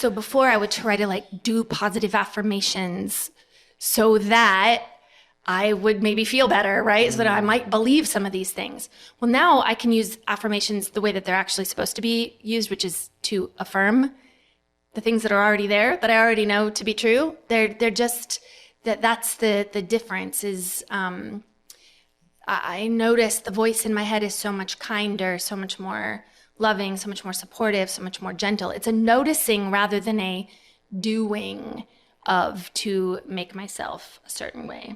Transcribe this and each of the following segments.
So before I would try to like do positive affirmations so that I would maybe feel better, right? So that I might believe some of these things. Well, now I can use affirmations the way that they're actually supposed to be used, which is to affirm the things that are already there, that I already know to be true. They're just, that's the difference is, I notice the voice in my head is so much kinder, so much more loving, so much more supportive, so much more gentle. It's a noticing rather than a doing of to make myself a certain way.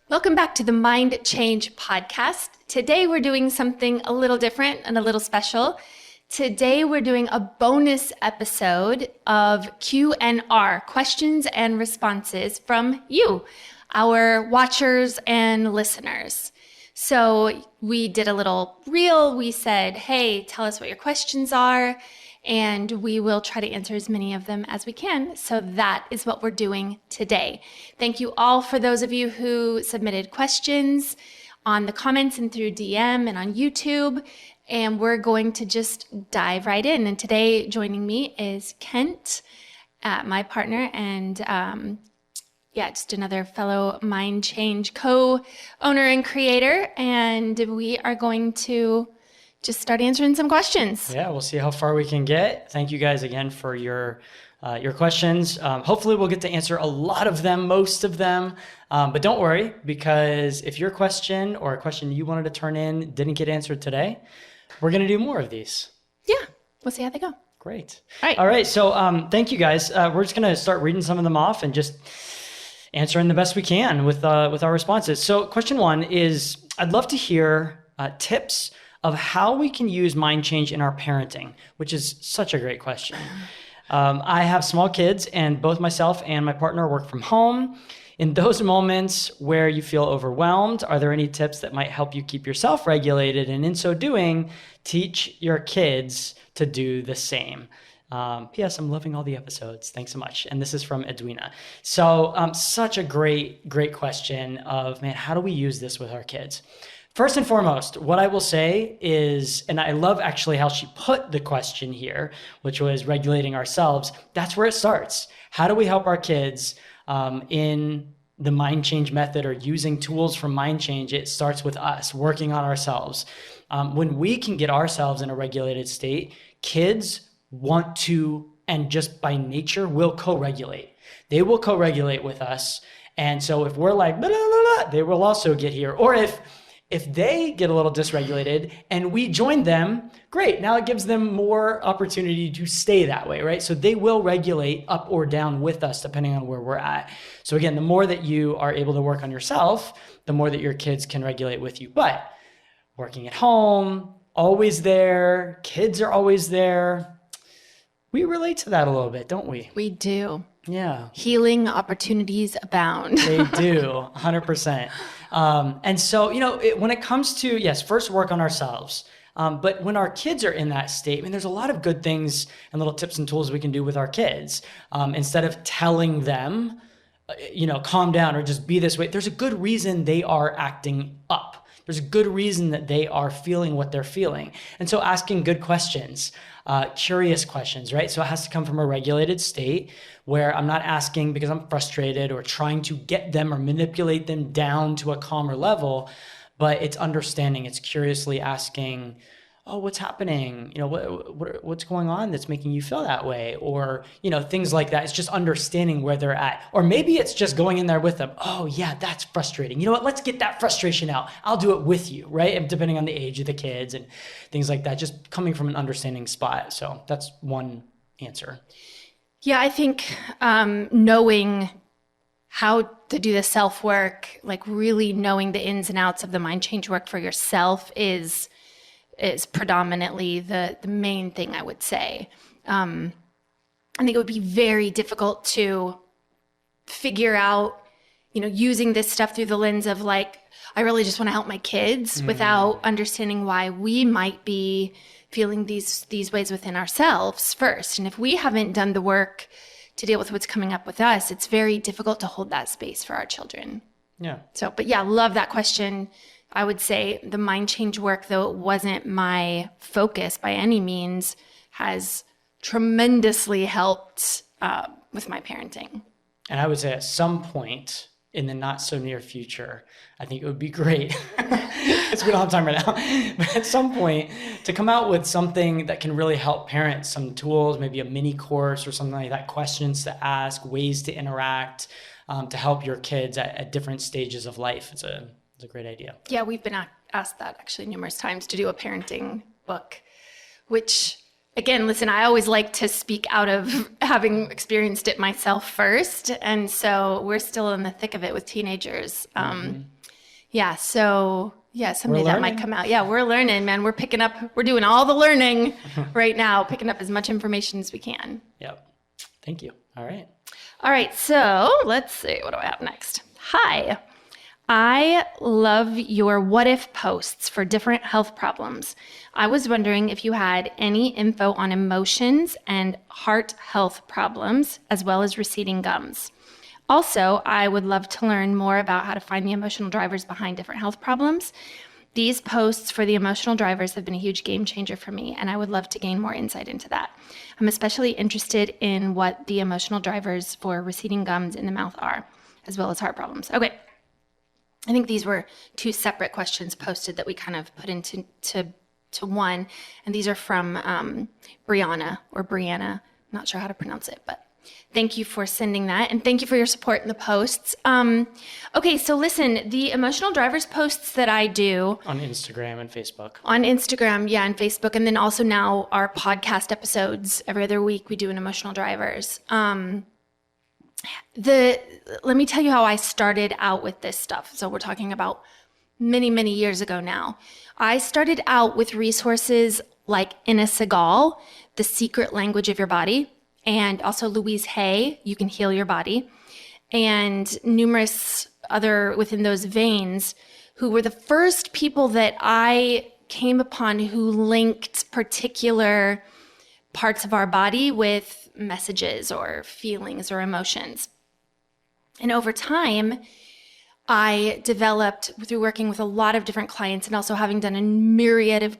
Welcome back to the Mind Change Podcast. Today we're doing something a little different and a little special. Today we're doing a bonus episode of Q&R, questions and responses from you, our watchers and listeners. So we did a little reel. We said, hey, tell us what your questions are, and we will try to answer as many of them as we can. So that is what we're doing today. Thank you all for those of you who submitted questions on the comments and through DM and on YouTube. And we're going to just dive right in. And today joining me is Kent, my partner, and just another fellow Mind Change co-owner and creator. And we are going to just start answering some questions. Yeah, we'll see how far we can get. Thank you guys again for your questions. Hopefully we'll get to answer a lot of them, most of them. But don't worry, because if your question or a question you wanted to turn in didn't get answered today, we're going to do more of these. Yeah, we'll see how they go. Great. All right. So thank you guys. We're just going to start reading some of them off and just answering the best we can with our responses. So question one is, I'd love to hear tips of how we can use mind change in our parenting, which is such a great question. I have small kids, and both myself and my partner work from home. In those moments where you feel overwhelmed, are there any tips that might help you keep yourself regulated, and in so doing, teach your kids to do the same? P.S. I'm loving all the episodes. Thanks so much. And this is from Edwina. So such a great question of, man, how do we use this with our kids? First and foremost, what I will say is, and I love actually how she put the question here, which was regulating ourselves. That's where it starts. How do we help our kids in the mind change method or using tools from mind change? It starts with us working on ourselves. When we can get ourselves in a regulated state, kids want to, and just by nature, will co-regulate. They will co-regulate with us. And so if we're like, blah, blah, blah, they will also get here. Or if they get a little dysregulated and we join them, great. Now it gives them more opportunity to stay that way, right? So they will regulate up or down with us depending on where we're at. So again, the more that you are able to work on yourself, the more that your kids can regulate with you. But working at home, always there, kids are always there. We relate to that a little bit, don't we? We do. Yeah. Healing opportunities abound. They do, 100%. And so, when it comes to, yes, first work on ourselves. But when our kids are in that state, there's a lot of good things and little tips and tools we can do with our kids. Instead of telling them, calm down or just be this way, there's a good reason they are acting up. There's a good reason that they are feeling what they're feeling. And so asking good questions, curious questions, right? So it has to come from a regulated state where I'm not asking because I'm frustrated or trying to get them or manipulate them down to a calmer level, but it's understanding, it's curiously asking, oh, what's happening? What's going on that's making you feel that way? Or, things like that. It's just understanding where they're at. Or maybe it's just going in there with them. Oh yeah, that's frustrating. You know what? Let's get that frustration out. I'll do it with you, right? And depending on the age of the kids and things like that, just coming from an understanding spot. So that's one answer. Yeah, I think knowing how to do the self-work, like really knowing the ins and outs of the mind change work for yourself is predominantly the main thing I would say. I think it would be very difficult to figure out, using this stuff through the lens of like, I really just want to help my kids without understanding why we might be feeling these ways within ourselves first. And if we haven't done the work to deal with what's coming up with us, it's very difficult to hold that space for our children. Yeah. So, but yeah, love that question. I would say the mind change work, though it wasn't my focus by any means, has tremendously helped with my parenting. And I would say at some point in the not so near future, I think it would be great, because we don't have time right now, but at some point to come out with something that can really help parents, some tools, maybe a mini course or something like that, questions to ask, ways to interact, to help your kids at different stages of life. It's a great idea. Yeah, we've been asked that actually numerous times to do a parenting book, which again, listen, I always like to speak out of having experienced it myself first. And so we're still in the thick of it with teenagers. Yeah, so yeah, someday that might come out. Yeah, we're learning, man. We're doing all the learning right now, picking up as much information as we can. Yep. Thank you. All right. All right, so let's see. What do I have next? Hi. I love your what if posts for different health problems. I was wondering if you had any info on emotions and heart health problems, as well as receding gums. Also, I would love to learn more about how to find the emotional drivers behind different health problems. These posts for the emotional drivers have been a huge game changer for me, and I would love to gain more insight into that. I'm especially interested in what the emotional drivers for receding gums in the mouth are, as well as heart problems. Okay. I think these were two separate questions posted that we kind of put into one. And these are from Brianna. I'm not sure how to pronounce it, but thank you for sending that. And thank you for your support in the posts. Okay, so listen, the emotional drivers posts that I do on Instagram and Facebook. On Instagram, yeah, and Facebook. And then also now our podcast episodes, every other week we do an emotional drivers. Let me tell you how I started out with this stuff. So we're talking about many, many years ago now. I started out with resources like Inna Segal, The Secret Language of Your Body, and also Louise Hay, You Can Heal Your Body, and numerous other within those veins who were the first people that I came upon who linked particular parts of our body with messages or feelings or emotions. And over time, I developed, through working with a lot of different clients and also having done a myriad of,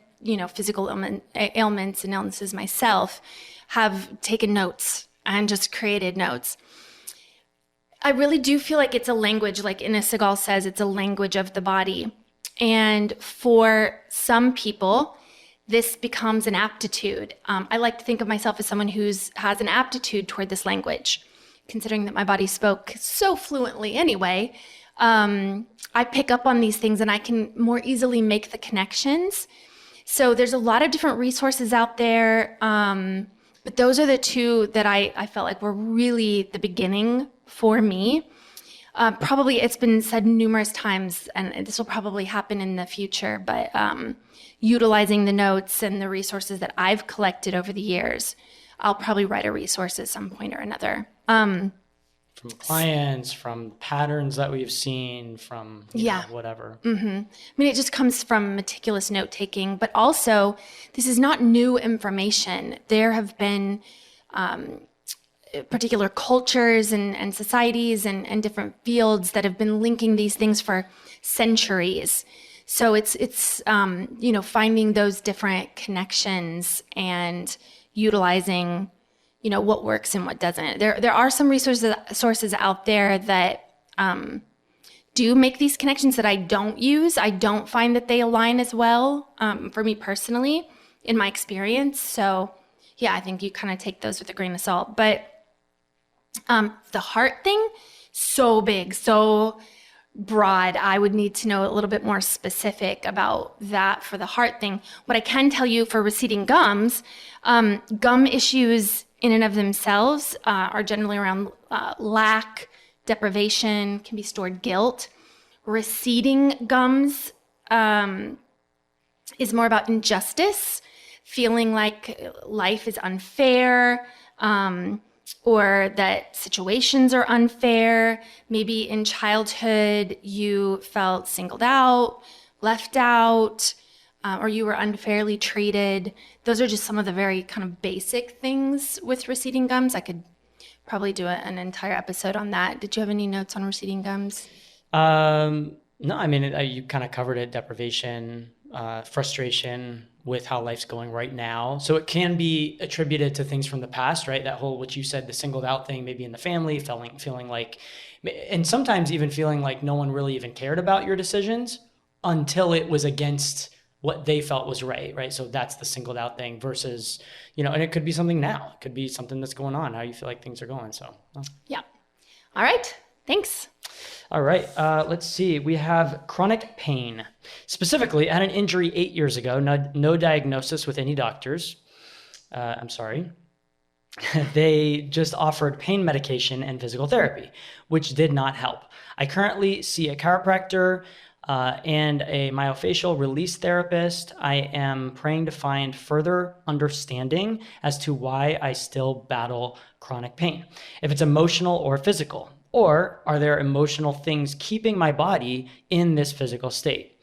physical ailments and illnesses myself, have taken notes and just created notes. I really do feel like it's a language, like Inna Segal says, it's a language of the body. And for some people, this becomes an aptitude. I like to think of myself as someone who has an aptitude toward this language, considering that my body spoke so fluently anyway. I pick up on these things and I can more easily make the connections. So there's a lot of different resources out there, but those are the two that I felt like were really the beginning for me. Probably it's been said numerous times, and this will probably happen in the future, but utilizing the notes and the resources that I've collected over the years, I'll probably write a resource at some point or another. From clients, from patterns that we've seen, from whatever. Mm-hmm. I mean, it just comes from meticulous note taking, but also this is not new information. There have been particular cultures and societies and different fields that have been linking these things for centuries. So it's finding those different connections and utilizing what works and what doesn't. There are some sources out there that do make these connections that I don't use. I don't find that they align as well for me personally in my experience. So yeah, I think you kind of take those with a grain of salt. But the heart thing, so big, so broad. I would need to know a little bit more specific about that for the heart thing. What I can tell you for receding gums, gum issues in and of themselves are generally around lack, deprivation, can be stored guilt. Receding gums is more about injustice, feeling like life is unfair, or that situations are unfair. Maybe in childhood you felt singled out, left out, or you were unfairly treated. Those are just some of the very kind of basic things with receding gums. I could probably do an entire episode on that. Did you have any notes on receding gums? No, I mean, you kind of covered it, deprivation, frustration with how life's going right now. So it can be attributed to things from the past, right? That whole, what you said, the singled out thing, maybe in the family, feeling like, and sometimes even feeling like no one really even cared about your decisions until it was against what they felt was right? So that's the singled out thing versus, and it could be something now. It could be something that's going on, how you feel like things are going. So, Yeah. All right. Thanks. All right. Let's see. We have chronic pain. Specifically, I had an injury 8 years ago. No diagnosis with any doctors. I'm sorry. They just offered pain medication and physical therapy, which did not help. I currently see a chiropractor and a myofascial release therapist. I am praying to find further understanding as to why I still battle chronic pain, if it's emotional or physical. Or are there emotional things keeping my body in this physical state?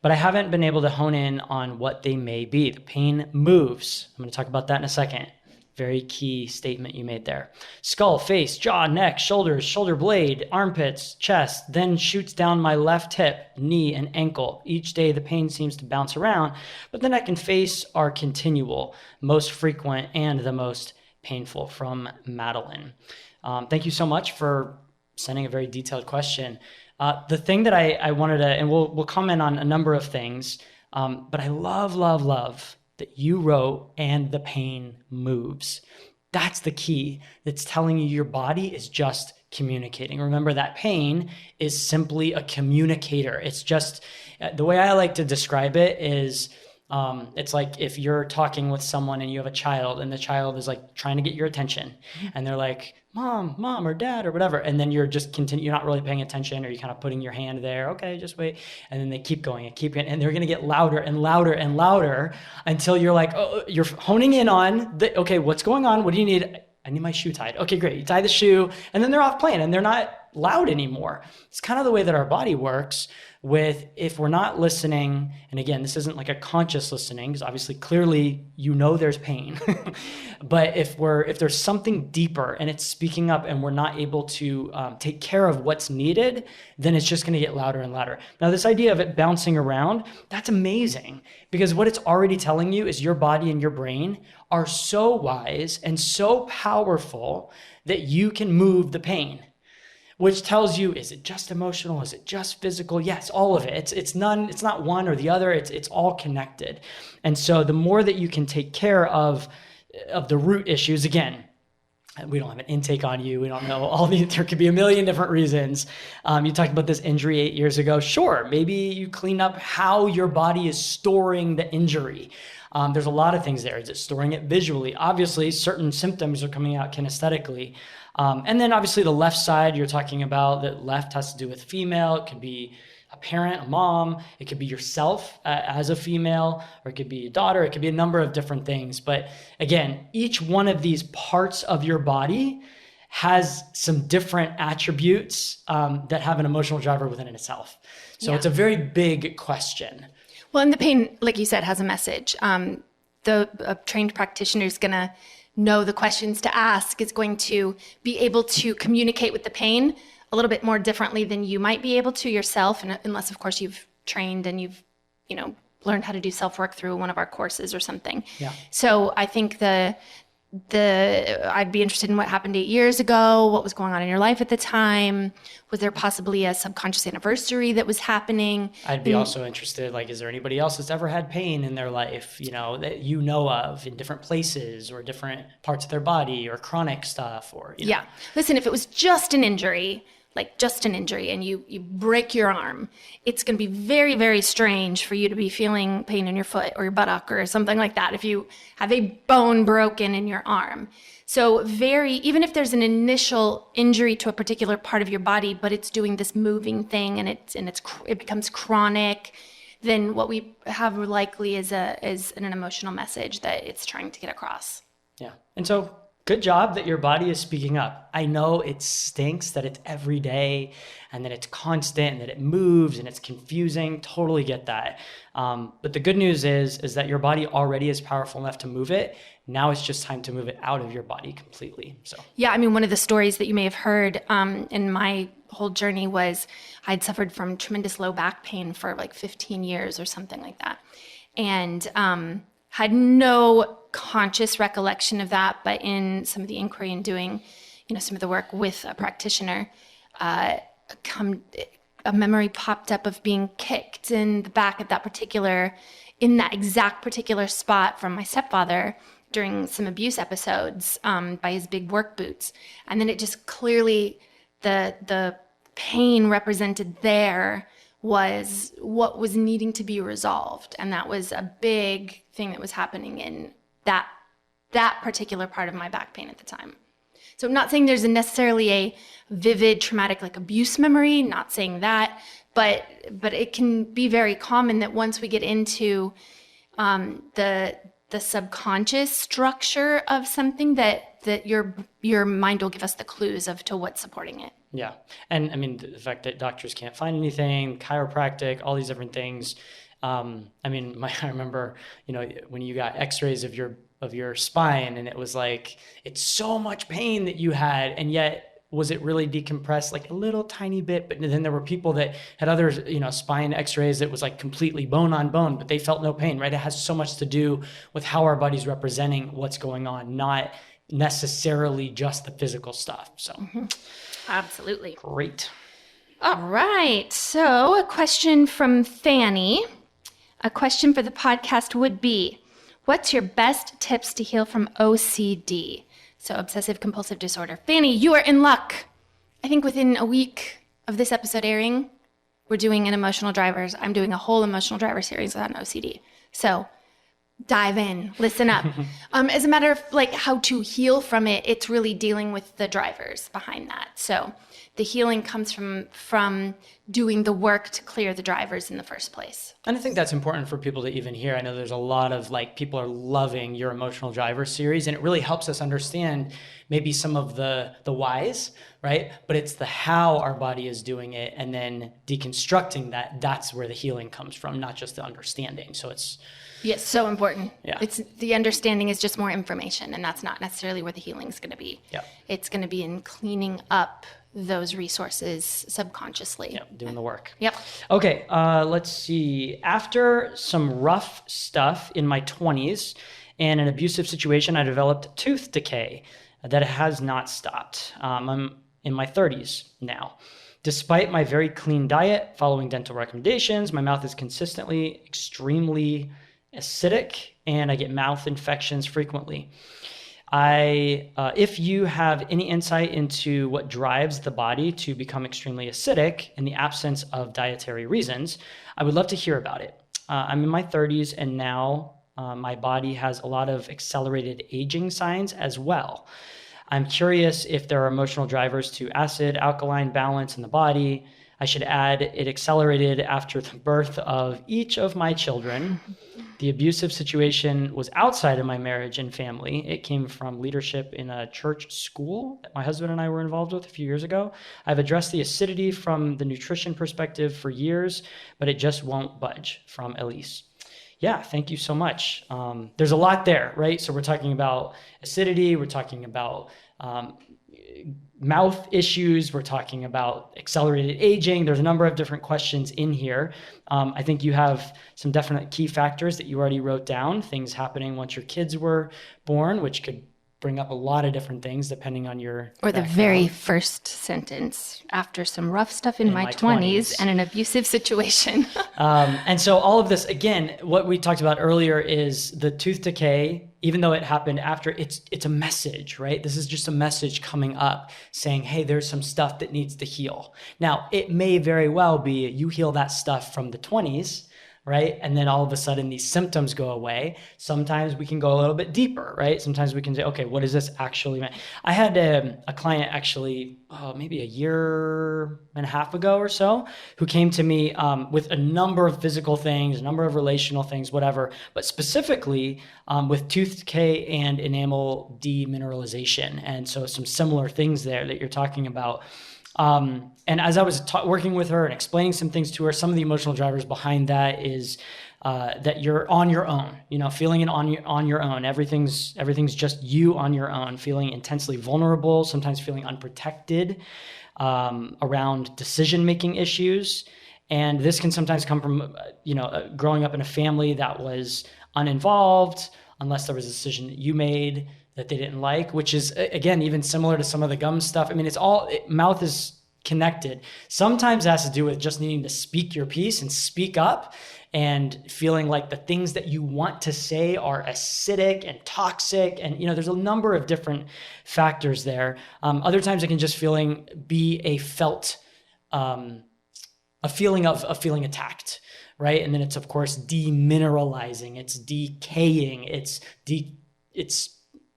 But I haven't been able to hone in on what they may be. The pain moves. I'm going to talk about that in a second. Very key statement you made there. Skull, face, jaw, neck, shoulders, shoulder blade, armpits, chest, then shoots down my left hip, knee, and ankle. Each day the pain seems to bounce around, but the neck and face are continual, most frequent, and the most painful. From Madeline. Thank you so much for sending a very detailed question. The thing that I wanted to, and we'll comment on a number of things, but I love that you wrote, and the pain moves. That's the key. That's telling you your body is just communicating. Remember, that pain is simply a communicator. It's just, the way I like to describe it is, it's like if you're talking with someone and you have a child and the child is like trying to get your attention and they're like, mom or dad or whatever. And then you're just you're not really paying attention, or you're kind of putting your hand there. Okay, just wait. And then they keep going and they're going to get louder and louder and louder until you're like, oh, you're honing in on okay, what's going on? What do you need? I need my shoe tied. Okay, great. You tie the shoe, and then they're off playing and they're not loud anymore. It's kind of the way that our body works if we're not listening. And again, this isn't like a conscious listening, because obviously clearly there's pain. But if there's something deeper and it's speaking up and we're not able to take care of what's needed, then it's just going to get louder and louder. Now, this idea of it bouncing around, that's amazing, because what it's already telling you is your body and your brain are so wise and so powerful that you can move the pain. Which tells you, is it just emotional? Is it just physical? Yes, all of it. It's not one or the other. It's all connected. And so the more that you can take care of the root issues, again, we don't have an intake on you. We don't know there could be a million different reasons. You talked about this injury 8 years ago. Sure, maybe you clean up how your body is storing the injury. There's a lot of things there. Is it storing it visually? Obviously, certain symptoms are coming out kinesthetically. And then obviously the left side you're talking about, that left has to do with female. It could be a parent, a mom. It could be yourself as a female, or it could be a daughter. It could be a number of different things. But again, each one of these parts of your body has some different attributes that have an emotional driver within itself. So It's a very big question. Well, and the pain, like you said, has a message. A trained practitioner is going to know the questions to ask, is going to be able to communicate with the pain a little bit more differently than you might be able to yourself, and unless, of course, you've trained and you've, learned how to do self-work through one of our courses or something. Yeah. So I think I'd be interested in what happened 8 years ago, what was going on in your life at the time. Was there possibly a subconscious anniversary that was happening? I'd be also interested, is there anybody else that's ever had pain in their life, that you know of, in different places or different parts of their body, or chronic stuff, or, Yeah. Listen, if it was just an injury, and you break your arm, it's going to be very, very strange for you to be feeling pain in your foot or your buttock or something like that if you have a bone broken in your arm. So even if there's an initial injury to a particular part of your body, but it's doing this moving thing and it becomes chronic, then what we have likely is an emotional message that it's trying to get across. Yeah. And so Good job that your body is speaking up. I know it stinks that it's every day and that it's constant and that it moves and it's confusing. Totally get that. But the good news is that your body already is powerful enough to move it. Now it's just time to move it out of your body completely. So yeah, I mean, one of the stories that you may have heard in my whole journey was I'd suffered from tremendous low back pain for like 15 years or something like that. And had no conscious recollection of that, but in some of the inquiry and doing, some of the work with a practitioner, a memory popped up of being kicked in the back in that exact particular spot from my stepfather during some abuse episodes by his big work boots. And then it just clearly, the pain represented there was what was needing to be resolved. And that was a big thing that was happening in that particular part of my back pain at the time. So I'm not saying there's necessarily a vivid traumatic like abuse memory, not saying that, but it can be very common that once we get into the subconscious structure of something that your mind will give us the clues of to what's supporting it. Yeah. And I mean, the fact that doctors can't find anything, chiropractic, all these different things. I remember, when you got x-rays of your spine and it was like, it's so much pain that you had. And yet, was it really decompressed like a little tiny bit? But then there were people that had other, spine x-rays that was like completely bone on bone, but they felt no pain, right? It has so much to do with how our body's representing what's going on, not necessarily just the physical stuff. So. Mm-hmm. Absolutely. Great. All right. So a question from Fanny. A question for the podcast would be, what's your best tips to heal from OCD? So obsessive compulsive disorder. Fanny, you are in luck. I think within a week of this episode airing, we're doing I'm doing a whole emotional driver series on OCD. So dive in, listen up. As a matter of like how to heal from it, it's really dealing with the drivers behind that. So the healing comes from doing the work to clear the drivers in the first place. And I think that's important for people to even hear. I know there's a lot of people are loving your emotional driver series, and it really helps us understand maybe some of the whys, right? But it's the how our body is doing it, and then deconstructing that's where the healing comes from, not just the understanding. So it's yes, so important. Yeah. It's the understanding is just more information, and that's not necessarily where the healing is going to be. Yeah. It's going to be in cleaning up those resources subconsciously. Yep, doing the work. Yep. Okay, let's see. After some rough stuff in my 20s and an abusive situation, I developed tooth decay that has not stopped. I'm in my 30s now. Despite my very clean diet, following dental recommendations, my mouth is consistently extremely acidic and I get mouth infections frequently. If you have any insight into what drives the body to become extremely acidic in the absence of dietary reasons, I would love to hear about it. I'm in my 30s and now my body has a lot of accelerated aging signs as well. I'm curious if there are emotional drivers to acid alkaline balance in the body. I should add, it accelerated after the birth of each of my children. The abusive situation was outside of my marriage and family. It came from leadership in a church school that my husband and I were involved with a few years ago. I've addressed the acidity from the nutrition perspective for years, but it just won't budge. From Elise. Yeah, thank you so much. There's a lot there, right? So we're talking about acidity, we're talking about mouth issues, we're talking about accelerated aging. There's a number of different questions in here. I think you have some definite key factors that you already wrote down, things happening once your kids were born, which could bring up a lot of different things depending on your or the very first sentence, after some rough stuff in my 20s and an abusive situation. And so all of this, again, what we talked about earlier is the tooth decay, even though it happened after, it's a message, right? This is just a message coming up saying, hey, there's some stuff that needs to heal. Now, it may very well be you heal that stuff from the 20s, right? And then all of a sudden these symptoms go away. Sometimes we can go a little bit deeper, right? Sometimes we can say, okay, what does this actually mean? I had a client actually, maybe a year and a half ago or so, who came to me with a number of physical things, a number of relational things, whatever, but specifically with tooth decay and enamel demineralization. And so some similar things there that you're talking about. And as I was working with her and explaining some things to her, some of the emotional drivers behind that is that you're on your own, feeling it on your own. Everything's just you on your own, feeling intensely vulnerable, sometimes feeling unprotected around decision-making issues. And this can sometimes come from, growing up in a family that was uninvolved, unless there was a decision that you made that they didn't like, which is, again, even similar to some of the gum stuff. I mean, mouth is connected. Sometimes it has to do with just needing to speak your piece and speak up and feeling like the things that you want to say are acidic and toxic. And, there's a number of different factors there. Other times it can just be a feeling of feeling attacked, right? And then it's, of course, demineralizing, it's decaying, it's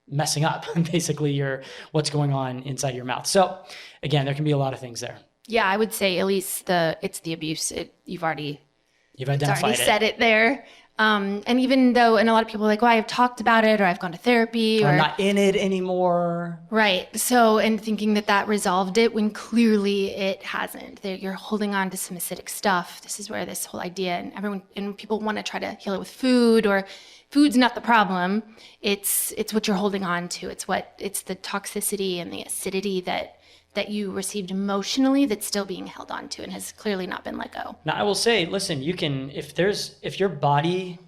messing up basically what's going on inside your mouth. So again, there can be a lot of things there. Yeah, I would say at least it's the abuse. You've identified it. Said it there. And even though, and a lot of people are like, well, I've talked about it, or I've gone to therapy, or I'm not in it anymore. Right. So, and thinking that resolved it when clearly it hasn't. You're holding on to some acidic stuff. This is where this whole idea, and people want to try to heal it with food, or food's not the problem. It's what you're holding on to. It's the toxicity and the acidity that you received emotionally that's still being held on to and has clearly not been let go. Now, I will say, listen, you can, if your body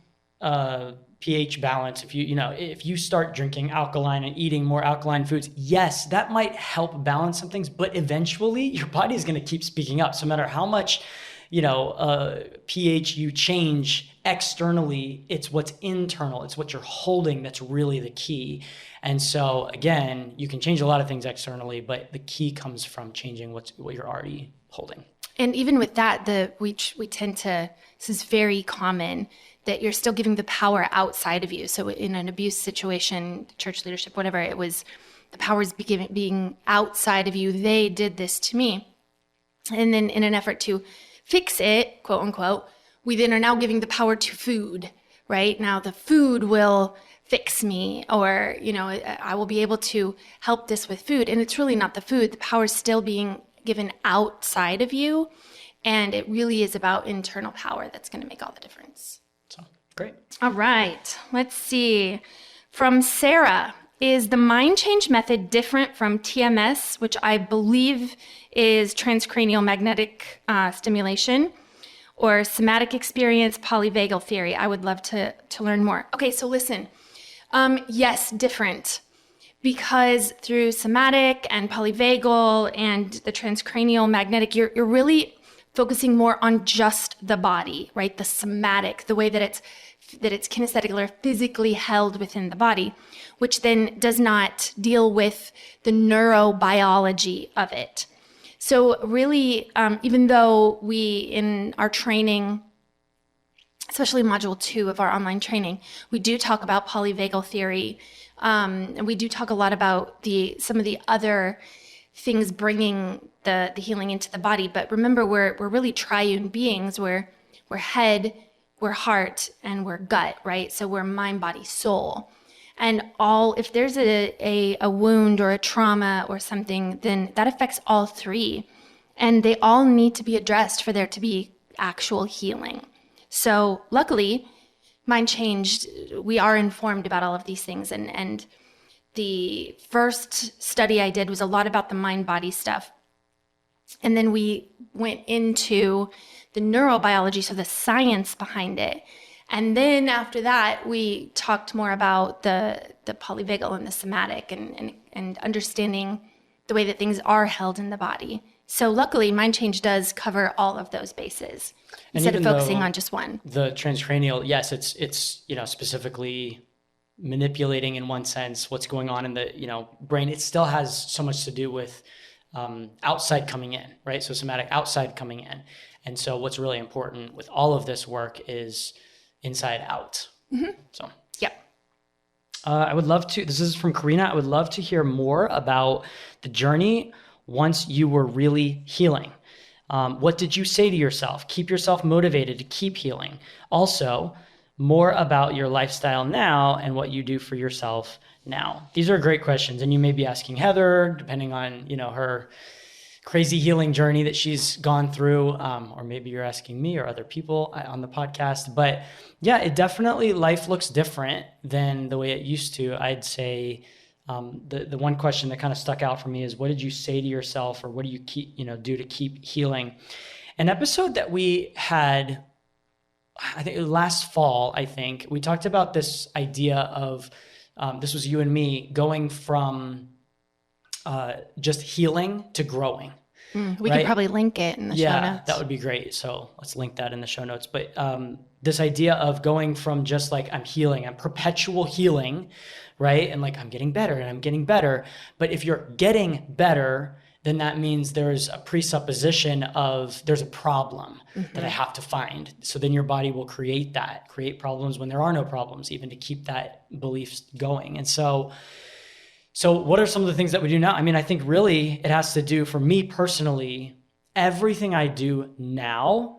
pH balance, if you start drinking alkaline and eating more alkaline foods, yes, that might help balance some things, but eventually your body is going to keep speaking up. So no matter how much, pH you change externally, it's what's internal. It's what you're holding that's really the key. And so again, you can change a lot of things externally, but the key comes from changing what you're already holding. And even with that, we tend to, this is very common, that you're still giving the power outside of you. So in an abuse situation, church leadership, whatever, it was the power is being outside of you. They did this to me. And then in an effort to fix it, quote unquote, we then are now giving the power to food, right? Now the food will fix me, or, I will be able to help this with food. And it's really not the food. The power is still being given outside of you. And it really is about internal power that's going to make all the difference. So, great. All right. Let's see. From Sarah, is the mind change method different from TMS, which I believe is transcranial magnetic stimulation, or somatic experience, polyvagal theory? I would love to learn more. Okay, so listen. Yes, different. Because through somatic and polyvagal and the transcranial magnetic, you're really focusing more on just the body, right? The somatic, the way that it's kinesthetic or physically held within the body, which then does not deal with the neurobiology of it. So really, even though we, in our training, especially module 2 of our online training, we do talk about polyvagal theory, and we do talk a lot about some of the other things bringing the healing into the body. But remember, we're really triune beings. We're head, we're heart, and we're gut, right? So we're mind, body, soul. And if there's a wound or a trauma or something, then that affects all three. And they all need to be addressed for there to be actual healing. So luckily, Mind Changed, we are informed about all of these things. And the first study I did was a lot about the mind-body stuff. And then we went into the neurobiology, so the science behind it. And then after that, we talked more about the polyvagal and the somatic and understanding the way that things are held in the body. So luckily, Mind Change does cover all of those bases instead of focusing on just one. The transcranial, yes, it's specifically manipulating in one sense what's going on in the brain. It still has so much to do with outside coming in, right? So somatic outside coming in. And so what's really important with all of this work is inside out. Mm-hmm. So, yep. I would love to, this is from Karina, I would love to hear more about the journey once you were really healing. What did you say to yourself? Keep yourself motivated to keep healing. Also, more about your lifestyle now and what you do for yourself now. These are great questions. And you may be asking Heather, depending on, her crazy healing journey that she's gone through, or maybe you're asking me or other people on the podcast. But yeah, it definitely, life looks different than the way it used to. I'd say the one question that kind of stuck out for me is, what did you say to yourself, or what do you do to keep healing? An episode that we had, I think last fall, we talked about this idea of, this was you and me, going from just healing to growing. We could probably link it in the show notes. Yeah, that would be great. So let's link that in the show notes. But this idea of going from just like, I'm healing, I'm perpetual healing, right? And like, I'm getting better and I'm getting better. But if you're getting better, then that means there's a presupposition of there's a problem that I have to find. So then your body will create problems when there are no problems, even to keep that belief going. And so what are some of the things that we do now? I mean, I think really it has to do, for me personally, everything I do now,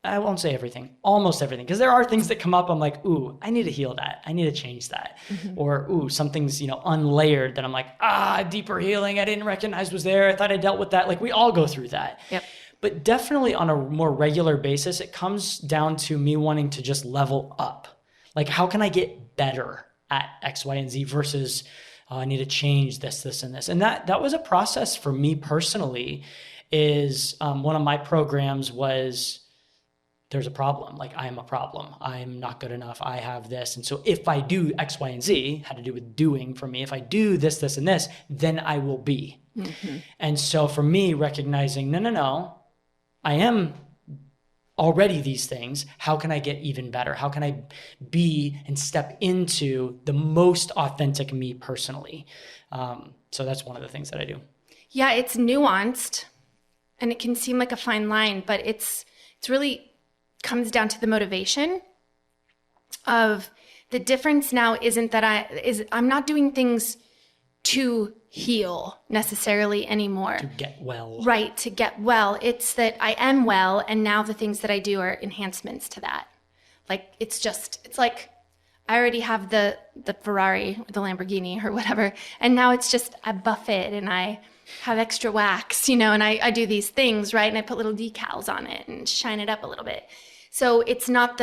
I won't say everything, almost everything, because there are things that come up. I'm like, ooh, I need to heal that. I need to change that. Or, ooh, something's, unlayered that I'm like, deeper healing I didn't recognize was there. I thought I dealt with that. Like, we all go through that. Yep. But definitely on a more regular basis, it comes down to me wanting to just level up. Like, how can I get better at X, Y, and Z versus I need to change this, and this. And that was a process for me personally. Is one of my programs was, there's a problem. Like, I am a problem. I'm not good enough. I have this. And so if I do X, Y, and Z, had to do with doing for me. If I do this, and this, then I will be. And so for me, recognizing, no, I am already these things. How can I get even better? How can I be and step into the most authentic me personally? So that's one of the things that I do. Yeah, it's nuanced, and it can seem like a fine line, but it's really comes down to the motivation of the difference. Now isn't that I'm not doing things to heal necessarily anymore. To get well. Right, to get well. It's that I am well, and now the things that I do are enhancements to that. Like, it's like I already have the Ferrari or the Lamborghini or whatever, and now it's just I buff it and I have extra wax, and I do these things, right? And I put little decals on it and shine it up a little bit. So it's not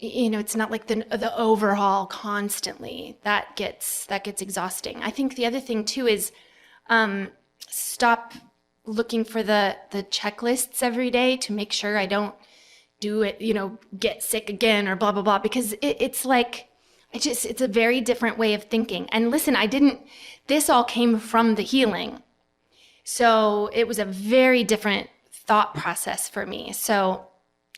it's not like the overhaul constantly. That gets exhausting. I think the other thing too is stop looking for the checklists every day to make sure I don't do it, get sick again or blah, blah, blah, because it's like, it's a very different way of thinking. And listen, this all came from the healing. So it was a very different thought process for me. So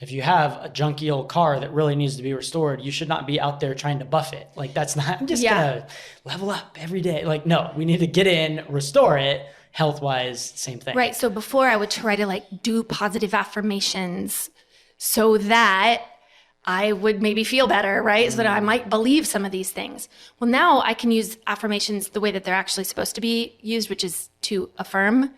if you have a junky old car that really needs to be restored, you should not be out there trying to buff it. Like, that's not, I'm just gonna level up every day. Like, no, we need to get in, restore it, health-wise, same thing. Right. So before I would try to do positive affirmations so that I would maybe feel better, right? So that I might believe some of these things. Well, now I can use affirmations the way that they're actually supposed to be used, which is to affirm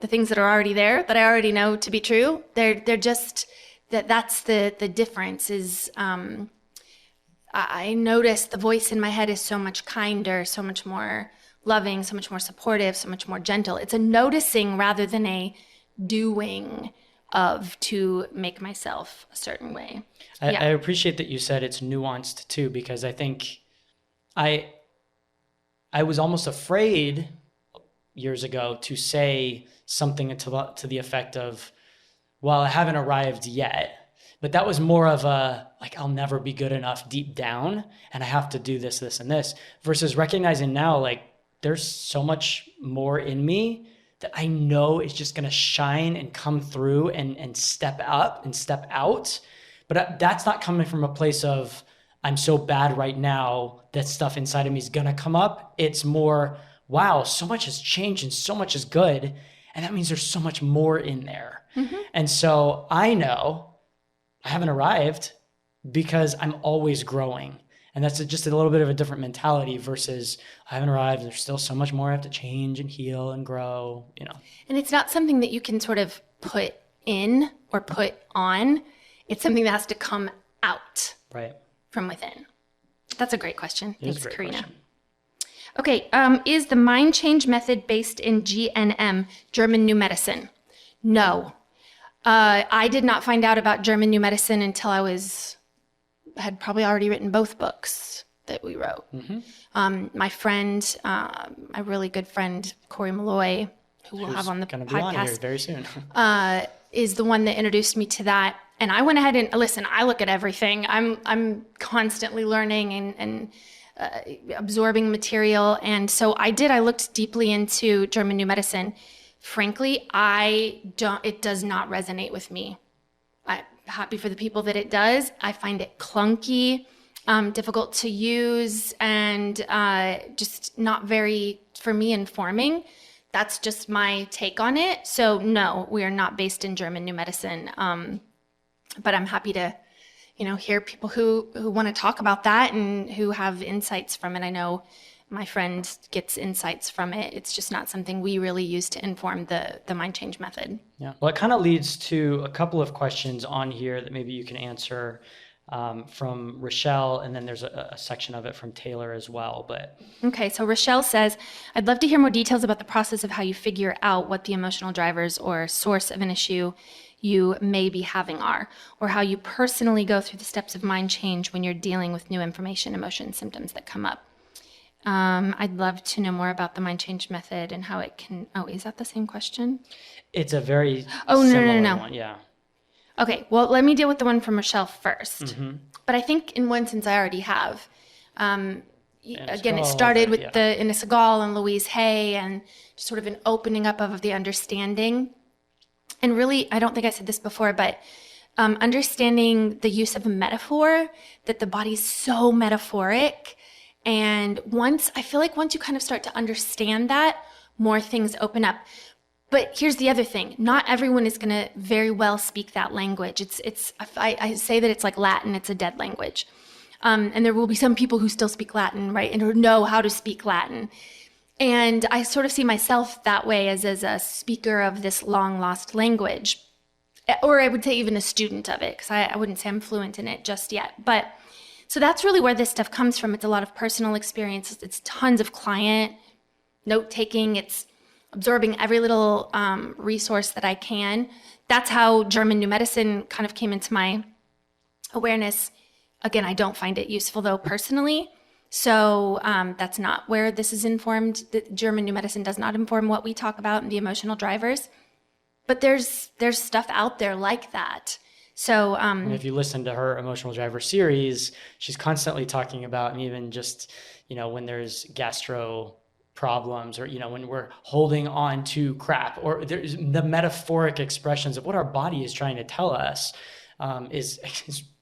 the things that are already there, that I already know to be true. They're just... That's the difference is I notice the voice in my head is so much kinder, so much more loving, so much more supportive, so much more gentle. It's a noticing rather than a doing to make myself a certain way. I appreciate that you said it's nuanced too, because I think I was almost afraid years ago to say something to the effect of, well, I haven't arrived yet. But that was more of a, like, I'll never be good enough deep down, and I have to do this, this, and this, versus recognizing now, like, there's so much more in me that I know is just going to shine and come through and step up and step out. But that's not coming from a place of, I'm so bad right now that stuff inside of me is going to come up. It's more, wow, so much has changed and so much is good. And that means there's so much more in there. And so I know I haven't arrived because I'm always growing. And that's just a little bit of a different mentality versus I haven't arrived. There's still so much more I have to change and heal and grow, And it's not something that you can sort of put in or put on. It's something that has to come out from within. That's a great question. Thanks, Karina. Question. Okay, is the mind change method based in GNM, German New Medicine? No. I did not find out about German New Medicine until I had probably already written both books that we wrote. My friend, my really good friend, Corey Malloy, who we'll have on the podcast, be on here very soon, is the one that introduced me to that. And I went ahead and listen. I look at everything. I'm constantly learning and absorbing material. And so I looked deeply into German New Medicine. Frankly, it does not resonate with me. I'm happy for the people that it does. I find it clunky, difficult to use, and just not very, for me, informing. That's just my take on it. So no, we are not based in German New Medicine. But I'm happy to hear people who want to talk about that and who have insights from it. I know my friend gets insights from it. It's just not something we really use to inform the mind change method. Yeah. Well, it kind of leads to a couple of questions on here that maybe you can answer from Rochelle, and then there's a section of it from Taylor as well. Okay, so Rochelle says, I'd love to hear more details about the process of how you figure out what the emotional drivers or source of an issue you may be having are, or how you personally go through the steps of mind change when you're dealing with new information, emotions, symptoms that come up. I'd love to know more about the mind change method and how it can... Oh, is that the same question? It's a very no. one, yeah. Okay, well, let me deal with the one from Rochelle first. But I think in one sense I already have. Again, it started with the Ina Segal and Louise Hay and just sort of an opening up of the understanding. And really, I don't think I said this before, but understanding the use of a metaphor, that the body's so metaphoric. And I feel like once you kind of start to understand that, more things open up. But here's the other thing. Not everyone is going to very well speak that language. I say that it's like Latin. It's a dead language. And there will be some people who still speak Latin, right? And who know how to speak Latin. And I sort of see myself that way as a speaker of this long lost language. Or I would say even a student of it, because I wouldn't say I'm fluent in it just yet. But so that's really where this stuff comes from. It's a lot of personal experience. It's tons of client note-taking. It's absorbing every little resource that I can. That's how German New Medicine kind of came into my awareness. Again, I don't find it useful, though, personally. So that's not where this is informed. The German New Medicine does not inform what we talk about in the emotional drivers. But there's stuff out there like that. So and if you listen to her emotional driver series, she's constantly talking about, and even just, when there's gastro problems, or when we're holding on to crap, or there's the metaphoric expressions of what our body is trying to tell us, is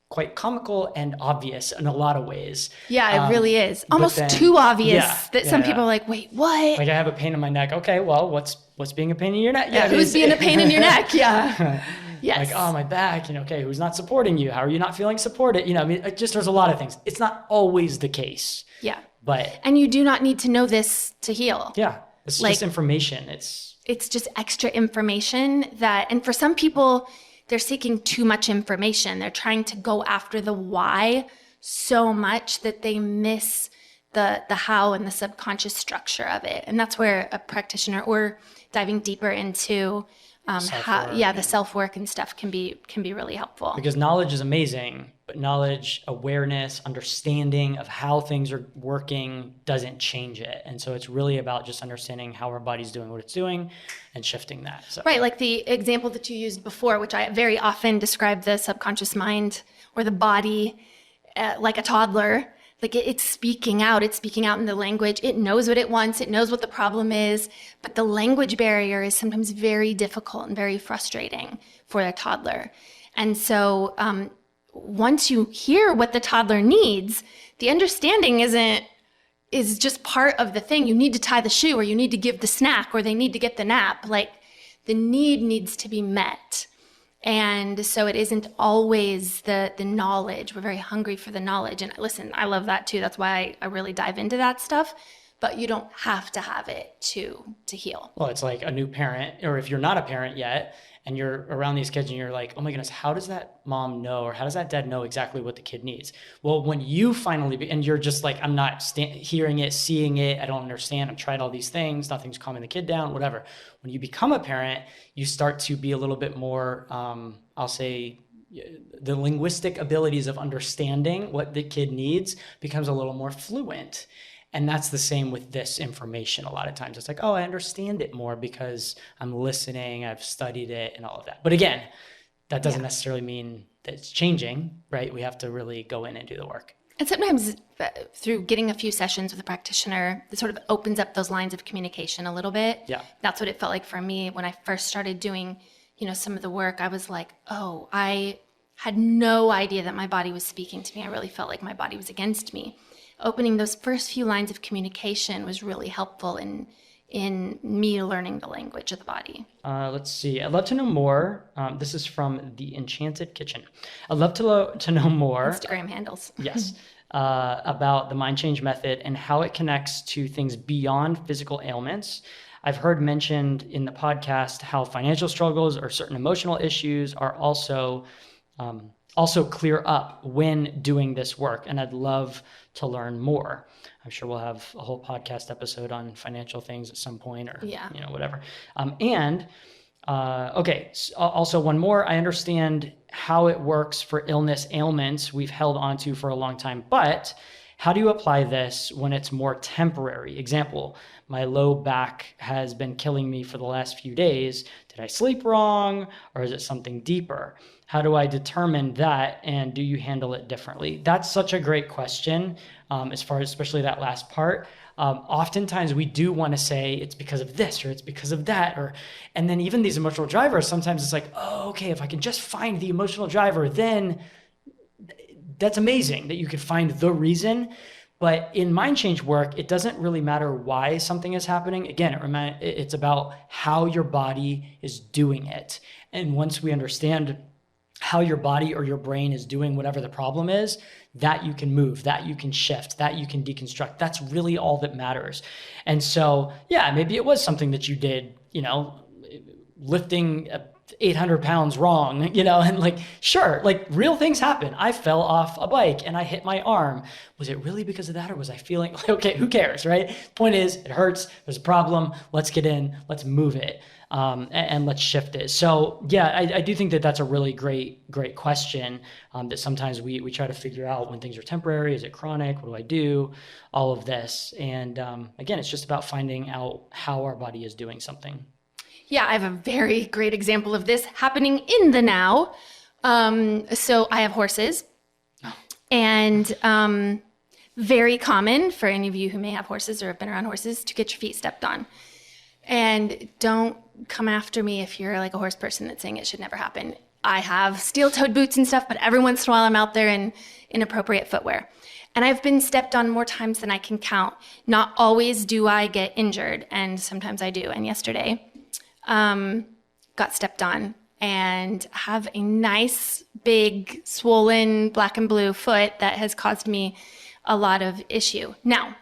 quite comical and obvious in a lot of ways. Yeah, it really is. Almost too obvious that some people are like, wait, what? Like, I have a pain in my neck. Okay, well, what's being a pain in your neck? Yeah, who's being a pain in your neck? Yeah. Yes. Like, oh, my back, okay, who's not supporting you? How are you not feeling supported? There's a lot of things. It's not always the case. Yeah. But. And you do not need to know this to heal. Yeah. It's just information. It's just extra information and for some people, they're seeking too much information. They're trying to go after the why so much that they miss the how and the subconscious structure of it. And that's where a practitioner or diving deeper into the self-work and stuff can be really helpful. Because knowledge is amazing, but knowledge, awareness, understanding of how things are working doesn't change it. And so it's really about just understanding how our body's doing what it's doing and shifting that. So. Right, like the example that you used before, which I very often describe the subconscious mind or the body like a toddler. Like it's speaking out in the language. It knows what it wants. It knows what the problem is. But the language barrier is sometimes very difficult and very frustrating for a toddler. And so once you hear what the toddler needs, the understanding is just part of the thing. You need to tie the shoe, or you need to give the snack, or they need to get the nap. Like the need needs to be met. And so it isn't always the knowledge. We're very hungry for the knowledge. And listen, I love that too. That's why I really dive into that stuff. But you don't have to have it to heal. Well, it's like a new parent, or if you're not a parent yet and you're around these kids and you're like, oh my goodness, how does that mom know, or how does that dad know exactly what the kid needs? Well, when you finally, and you're just like, I'm not hearing it, seeing it, I don't understand, I've tried all these things, nothing's calming the kid down, whatever. When you become a parent, you start to be a little bit more, I'll say, the linguistic abilities of understanding what the kid needs becomes a little more fluent. And that's the same with this information. A lot of times it's like, oh, I understand it more because I'm listening, I've studied it and all of that. But again, that doesn't necessarily mean that it's changing, right? We have to really go in and do the work. And sometimes through getting a few sessions with a practitioner, it sort of opens up those lines of communication a little bit. Yeah. That's what it felt like for me when I first started doing, some of the work. I was like, oh, I had no idea that my body was speaking to me. I really felt like my body was against me. Opening those first few lines of communication was really helpful in me learning the language of the body. Let's see. I'd love to know more. This is from The Enchanted Kitchen. I'd love to know more. Instagram handles. Yes. About the mind change method and how it connects to things beyond physical ailments. I've heard mentioned in the podcast how financial struggles or certain emotional issues are also clear up when doing this work. And I'd love to learn more. I'm sure we'll have a whole podcast episode on financial things at some point, or whatever. Okay. Also one more. I understand how it works for illness ailments we've held onto for a long time, but how do you apply this when it's more temporary? Example, my low back has been killing me for the last few days. Did I sleep wrong, or is it something deeper? How do I determine that, and do you handle it differently? That's such a great question, as far as especially that last part. Oftentimes we do want to say it's because of this or it's because of that, and then even these emotional drivers, sometimes it's like, oh, okay, if I can just find the emotional driver, then that's amazing that you could find the reason. But in mind change work, it doesn't really matter why something is happening. Again, it's about how your body is doing it. And once we understand how your body or your brain is doing whatever the problem is, that you can move, that you can shift, that you can deconstruct. That's really all that matters. And so, yeah, maybe it was something that you did, lifting 800 pounds wrong, and like, sure, like real things happen. I fell off a bike and I hit my arm. Was it really because of that? Or was I feeling like, okay, who cares, right? Point is, it hurts. There's a problem. Let's get in, let's move it. And let's shift it. So yeah, I do think that that's a really great question, that sometimes we try to figure out when things are temporary. Is it chronic? What do I do? All of this. And again, it's just about finding out how our body is doing something. Yeah, I have a very great example of this happening in the now. So I have horses, and very common for any of you who may have horses or have been around horses to get your feet stepped on. And don't come after me if you're like a horse person that's saying it should never happen. I have steel-toed boots and stuff, but every once in a while I'm out there in inappropriate footwear. And I've been stepped on more times than I can count. Not always do I get injured, and sometimes I do. And yesterday, got stepped on and have a nice, big, swollen black and blue foot that has caused me a lot of issue. Now,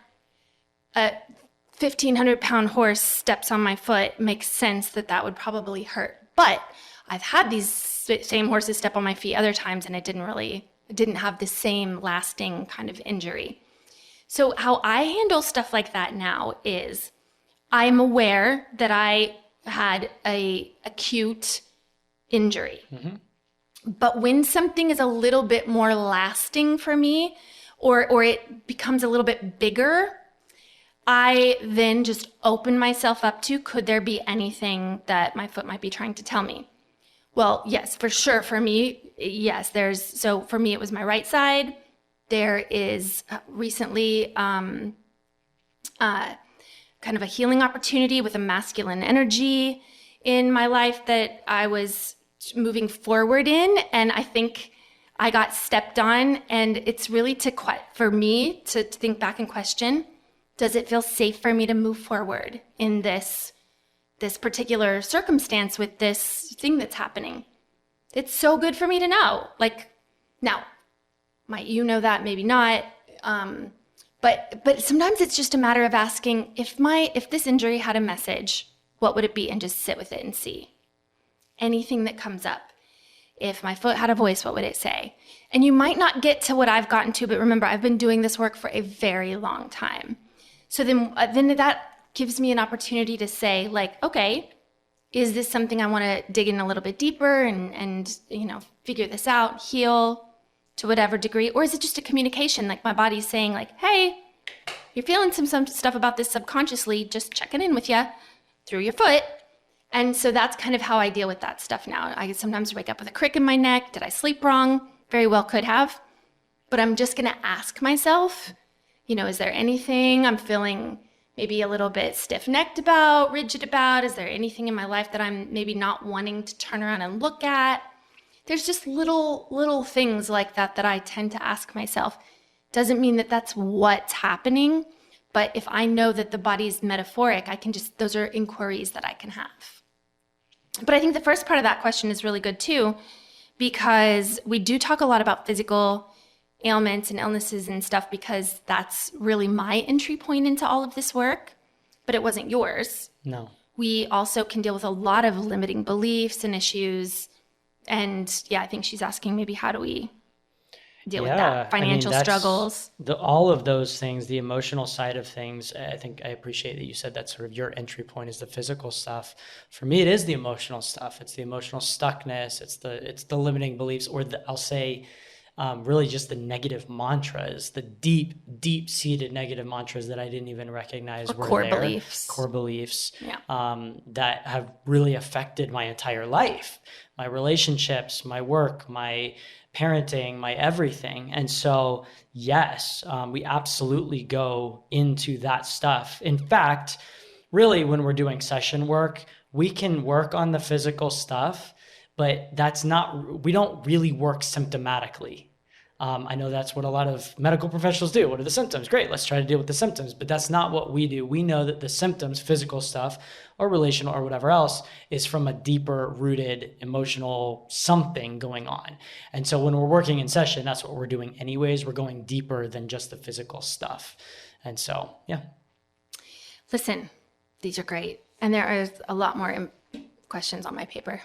1,500-pound horse steps on my foot, makes sense that would probably hurt. But I've had these same horses step on my feet other times, and it didn't have the same lasting kind of injury. So how I handle stuff like that now is I'm aware that I had a acute injury. Mm-hmm. But when something is a little bit more lasting for me, or it becomes a little bit bigger, I then just open myself up to, could there be anything that my foot might be trying to tell me? Well, yes, for sure. For me, yes, so for me, it was my right side. There is recently kind of a healing opportunity with a masculine energy in my life that I was moving forward in. And I think I got stepped on, and it's really for me to think back and question, does it feel safe for me to move forward in this particular circumstance with this thing that's happening? It's so good for me to know. Like, now, might you know that, maybe not. But sometimes it's just a matter of asking, if this injury had a message, what would it be? And just sit with it and see. anything that comes up. If my foot had a voice, what would it say? And you might not get to what I've gotten to, but remember, I've been doing this work for a very long time. So then that gives me an opportunity to say, like, okay, is this something I want to dig in a little bit deeper and figure this out, heal to whatever degree? Or is it just a communication? Like my body's saying, like, hey, you're feeling some stuff about this subconsciously, just checking in with you through your foot. And so that's kind of how I deal with that stuff now. I sometimes wake up with a crick in my neck. Did I sleep wrong? Very well could have. But I'm just going to ask myself, is there anything I'm feeling maybe a little bit stiff-necked about, rigid about? Is there anything in my life that I'm maybe not wanting to turn around and look at? There's just little things like that I tend to ask myself. Doesn't mean that that's what's happening, but if I know that the body's metaphoric, those are inquiries that I can have. But I think the first part of that question is really good too, because we do talk a lot about physical ailments and illnesses and stuff, because that's really my entry point into all of this work, but it wasn't yours. No. We also can deal with a lot of limiting beliefs and issues. And yeah, I think she's asking maybe how do we deal with that? Financial struggles. All of those things, the emotional side of things. I think I appreciate that you said that sort of your entry point is the physical stuff. For me, it is the emotional stuff. It's the emotional stuckness. It's the limiting beliefs, or I'll say really just the negative mantras, the deep-seated negative mantras that I didn't even recognize were core there. Beliefs. Core beliefs. Yeah. That have really affected my entire life, my relationships, my work, my parenting, my everything. And so, yes, we absolutely go into that stuff. In fact, really, when we're doing session work, we can work on the physical stuff, but we don't really work symptomatically. I know that's what a lot of medical professionals do. What are the symptoms? Great, let's try to deal with the symptoms. But that's not what we do. We know that the symptoms, physical stuff or relational or whatever else, is from a deeper rooted emotional something going on. And so when we're working in session, that's what we're doing anyways. We're going deeper than just the physical stuff. And so, yeah. Listen, these are great. And there is a lot more questions on my paper.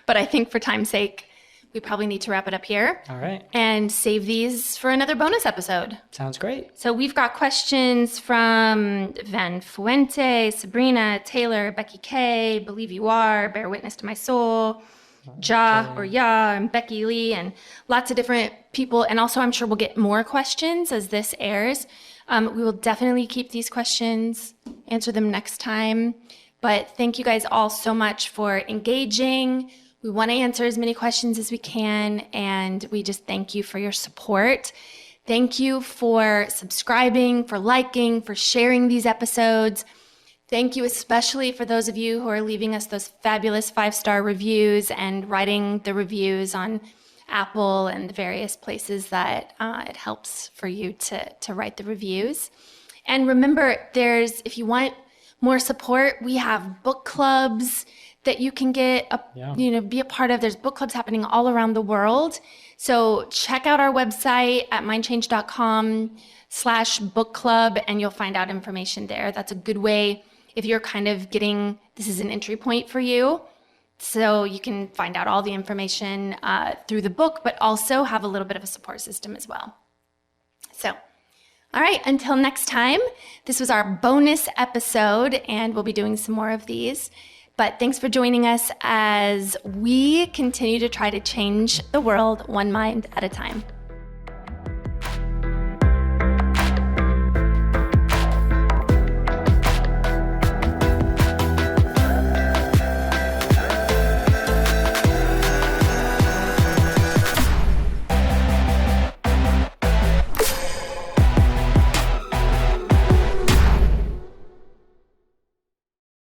But I think for time's sake, we probably need to wrap it up here. All right. And save these for another bonus episode. Sounds great. So we've got questions from Van Fuente, Sabrina, Taylor, Becky K, Believe You Are, Bear Witness to My Soul, and Becky Lee, and lots of different people. And also I'm sure we'll get more questions as this airs. We will definitely keep these questions, answer them next time. But thank you guys all so much for engaging. We want to answer as many questions as we can, and we just thank you for your support. Thank you for subscribing, for liking, for sharing these episodes. Thank you especially for those of you who are leaving us those fabulous 5-star reviews and writing the reviews on Apple and the various places that it helps for you to write the reviews. And remember, if you want more support, we have book clubs that you can be a part of. There's book clubs happening all around the world. So check out our website at mindchange.com/book club, and you'll find out information there. That's a good way if you're kind of this is an entry point for you. So you can find out all the information through the book, but also have a little bit of a support system as well. So, all right, until next time, this was our bonus episode, and we'll be doing some more of these. But thanks for joining us as we continue to try to change the world one mind at a time.